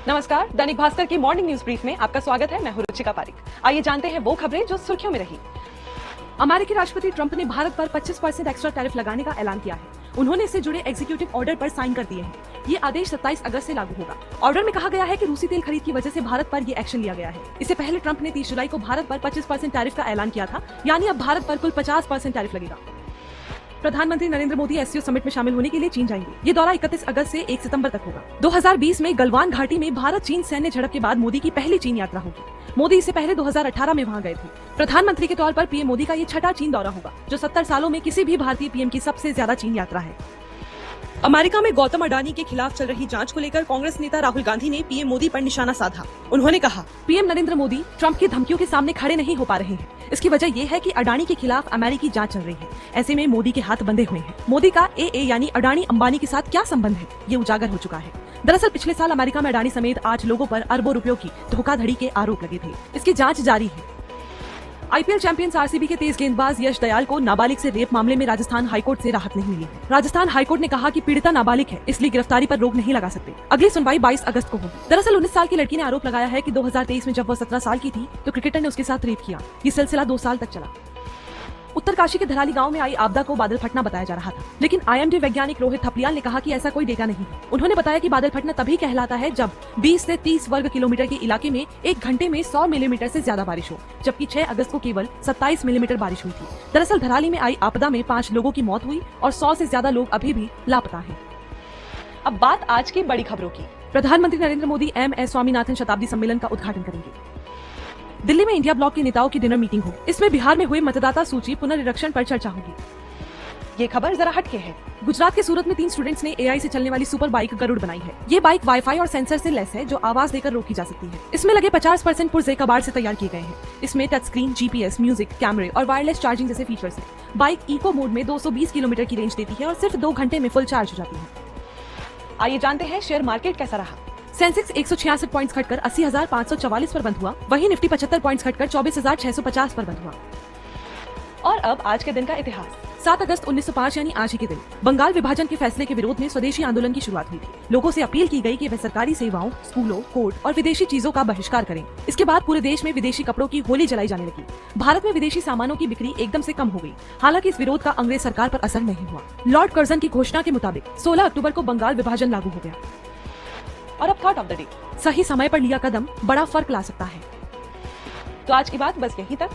नमस्कार, दैनिक भास्कर की morning news brief में आपका स्वागत है। मैं हूं रुचिका पारिक। आइए जानते हैं वो खबरें जो सुर्खियों में रही। अमेरिकी राष्ट्रपति ट्रंप ने भारत पर 25% एक्स्ट्रा टैरिफ लगाने का ऐलान किया है। उन्होंने इससे जुड़े एग्जीक्यूटिव ऑर्डर पर साइन कर दिए हैं। ये आदेश 27 अगस्त से लागू होगा। ऑर्डर में कहा गया है कि रूसी तेल खरीद की वजह से भारत पर ये एक्शन लिया गया है। इससे पहले ट्रंप ने 30 जुलाई को भारत पर 25% टैरिफ का ऐलान किया था, यानी अब भारत पर कुल 50% टैरिफ लगेगा। प्रधानमंत्री नरेंद्र मोदी एससीओ समिट में शामिल होने के लिए चीन जाएंगे। ये दौरा 31 अगस्त से 1 सितंबर तक होगा। 2020 में गलवान घाटी में भारत चीन सैन्य झड़प के बाद मोदी की पहली चीन यात्रा होगी। मोदी इससे पहले 2018 में वहां गए थे। प्रधानमंत्री के तौर पर पीएम मोदी का ये छठा चीन दौरा होगा, जो 70 सालों में किसी भी भारतीय पीएम की सबसे ज्यादा चीन यात्रा है। अमेरिका में गौतम अडानी के खिलाफ चल रही जांच को लेकर कांग्रेस नेता राहुल गांधी ने पीएम मोदी पर निशाना साधा। उन्होंने कहा, पीएम नरेंद्र मोदी ट्रंप की धमकियों के सामने खड़े नहीं हो पा रहे हैं। इसकी वजह ये है कि अडानी के खिलाफ अमेरिकी जांच चल रही है। ऐसे में मोदी के हाथ बंधे हुए हैं। मोदी का एए यानी अडानी अंबानी के साथ क्या संबंध है, ये उजागर हो चुका है। दरअसल पिछले साल अमेरिका में अडानी समेत 8 लोगों पर अरबों रुपयों की धोखाधड़ी के आरोप लगे थे। इसकी जाँच जारी है। आईपीएल चैंपियंस आरसीबी के तेज गेंदबाज यश दयाल को नाबालिग से रेप मामले में राजस्थान हाईकोर्ट से राहत नहीं मिली है। राजस्थान हाईकोर्ट ने कहा कि पीड़िता नाबालिग है, इसलिए गिरफ्तारी पर रोक नहीं लगा सकते। अगली सुनवाई 22 अगस्त को होगी। दरअसल 19 साल की लड़की ने आरोप लगाया है कि 2023 में जब वह 17 साल की थी तो क्रिकेटर ने उसके साथ रेप किया। ये सिलसिला 2 साल तक चला। उत्तरकाशी के धराली गांव में आई आपदा को बादल फटना बताया जा रहा था, लेकिन आईएमडी वैज्ञानिक रोहित थपलियाल ने कहा कि ऐसा कोई डेटा नहीं है। उन्होंने बताया कि बादल फटना तभी कहलाता है जब 20 से 30 वर्ग किलोमीटर के इलाके में 1 घंटे में 100 मिलीमीटर से ज्यादा बारिश हो, जबकि 6 अगस्त को केवल 27 मिलीमीटर बारिश हुई थी। दरअसल धराली में आई आपदा में 5 लोगों की मौत हुई और 100 से ज्यादा लोग अभी भी लापता हैं। अब बात आज की बड़ी खबरों की। प्रधानमंत्री नरेंद्र मोदी एमएस स्वामीनाथन शताब्दी सम्मेलन का उद्घाटन करेंगे। दिल्ली में इंडिया ब्लॉक के नेताओं की डिनर मीटिंग होगी। इसमें बिहार में हुए मतदाता सूची पुनरीक्षण पर चर्चा होगी। ये खबर जरा हटके है। गुजरात के सूरत में 3 स्टूडेंट्स ने एआई से चलने वाली सुपर बाइक गरुड़ बनाई है। ये बाइक वाईफाई और सेंसर से लैस है, जो आवाज देकर रोकी जा सकती है। इसमें लगे 50% पुर्जे कबाड़ से तैयार किए गए हैं। इसमें टच स्क्रीन, जीपीएस, म्यूजिक, कैमरे और वायरलेस चार्जिंग जैसे फीचर्स हैं। बाइक इको मोड में 220 किलोमीटर की रेंज देती है और सिर्फ 2 घंटे में फुल चार्ज हो जाती है। आइए जानते हैं शेयर मार्केट कैसा रहा। सेंसेक्स 166 पॉइंट्स घटकर 80,544 पर बंद हुआ। वहीं निफ्टी 75 पॉइंट्स घटकर 24,650 पर बंद हुआ। और अब आज के दिन का इतिहास। 7 अगस्त 1905 यानी आज ही के दिन बंगाल विभाजन के फैसले के विरोध में स्वदेशी आंदोलन की शुरुआत हुई थी। लोगों से अपील की गई कि वे सरकारी सेवाओं, स्कूलों, कोर्ट और विदेशी चीजों का बहिष्कार करें। इसके बाद पूरे देश में विदेशी कपड़ों की होली जलाई जाने लगी। भारत में विदेशी सामानों की बिक्री एकदम से कम हो गई। हालांकि इस विरोध का अंग्रेज सरकार पर असर नहीं हुआ। लॉर्ड कर्जन की घोषणा के मुताबिक 16 अक्टूबर को बंगाल विभाजन लागू हो गया। और अब थॉट ऑफ द डे। सही समय पर लिया कदम बड़ा फर्क ला सकता है। तो आज की बात बस यहीं तक।